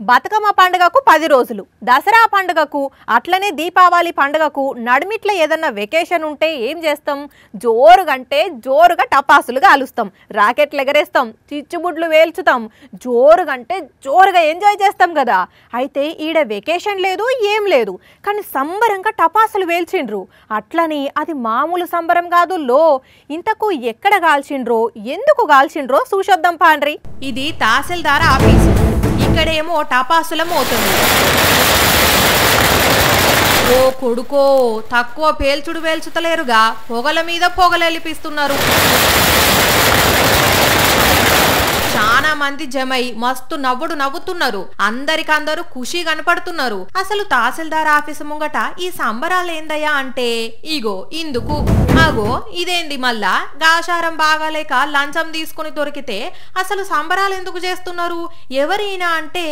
బతుకమ్మ పండుగకు 10 రోజులు, దసరా పండుగకు అట్లనే దీపావళి పండుగకు నడిమిట్ల ఏదన్నా వెకేషన్ ఉంటే ఏం చేస్తాం? జోరుగా టపాసులు కాలుస్తాం, రాకెట్లు ఎగరేస్తాం, చిచ్చుబుడ్లు వేల్చుతాం, జోరుగా ఎంజాయ్ చేస్తాం కదా. అయితే ఈడ వెకేషన్ లేదు, ఏం లేదు, కానీ సంబరంగా టపాసులు వేల్చిండ్రు. అట్లని అది మామూలు సంబరం కాదు లో. ఇంతకు ఎక్కడ కాల్చిండ్రో, ఎందుకు కాల్చిండ్రో చూసొద్దాం పాండ్రి. ఇది తహసీల్దార్ ఆఫీసు. ఇక్కడేమో టపాసుల మోతుంది. ఓ కొడుకో, తక్కువ పేల్చుడు వేల్చుతలేరుగా, పొగల మీద పొగలెలిపిస్తున్నారు. చాలా మంది జమై మస్తు నవ్వుతున్నారు. అందరికందరూ ఖుషి కనపడుతున్నారు. అసలు తహసీల్దార్ ఆఫీసు ముంగట ఈ సంబరాలు ఏందయ్యా అంటే ఇగో ఇందుకు. అగో ఇదేంది మళ్ళా గాశారం బాగాలేక లంచం తీసుకుని దొరికితే అసలు సంబరాలు ఎందుకు చేస్తున్నారు? ఎవరైనా అంటే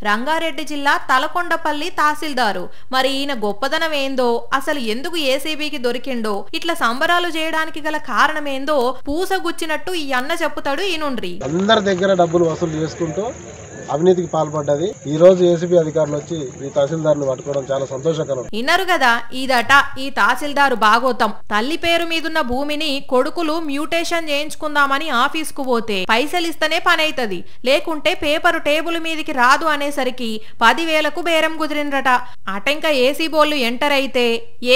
రంగారెడ్డి జిల్లా తలకొండపల్లి తహసీల్దారు. మరి ఈయన గొప్పదనం ఏందో, అసలు ఎందుకు ఏసీబీకి దొరికిండో, ఇట్లా సంబరాలు చేయడానికి గల కారణం ఏందో పూసగుచ్చినట్టు ఈ అన్న చెప్పుతాడు. ఈనుండ్రి. అందరి దగ్గర డబ్బులు వసూలు చేసుకుంటూ అవినీతికి పాల్పడ్డది. ఈ రోజు ఏసీబీ అధికారులు వచ్చి ఈ తహసీల్దార్ను పట్టుకోవడం చాలా సంతోషకరం. విన్నారు కదా, ఇదట ఈ తహసీల్దారు బాగోతం. తల్లి పేరు మీదున్న భూమిని కొడుకులు మ్యూటేషన్ చేయించుకుందామని ఆఫీస్కు పోతే పైసలు ఇస్తేనే పని అవుతుంది, లేకుంటే పేపరు టేబుల్ మీదికి రాదు అనేసరికి 10,000కు బేరం కుదిరిండ్రట. అటెంక ఏసీ బోళ్ళు ఎంటర్ అయితే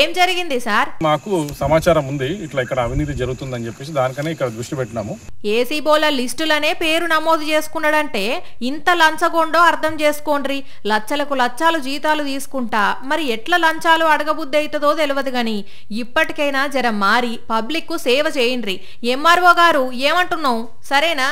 ఏం జరిగింది సార్? మాకు సమాచారం ఉంది ఇట్లా ఇక్కడ అవినీతి జరుగుతుందని చెప్పేసి, దానికనే ఇక్కడ దృష్టి పెట్టినాము. ఏసీ బోళ్ళ లిస్టులనే పేరు నమోదు చేసుకున్నాడంటే ఇంత లంచగొండో అర్థం చేసుకోండ్రి. లచ్చలకు లచ్చాలు జీతాలు తీసుకుంటా మరి ఎట్లా లంచాలు అడగబుద్ధి అవుతుందో తెలియదు గాని ఇప్పటికైనా జర మారి పబ్లిక్ కు సేవ చేయండ్రి. ఎంఆర్ఓ గారు ఏమంటున్నావు? సరేనా?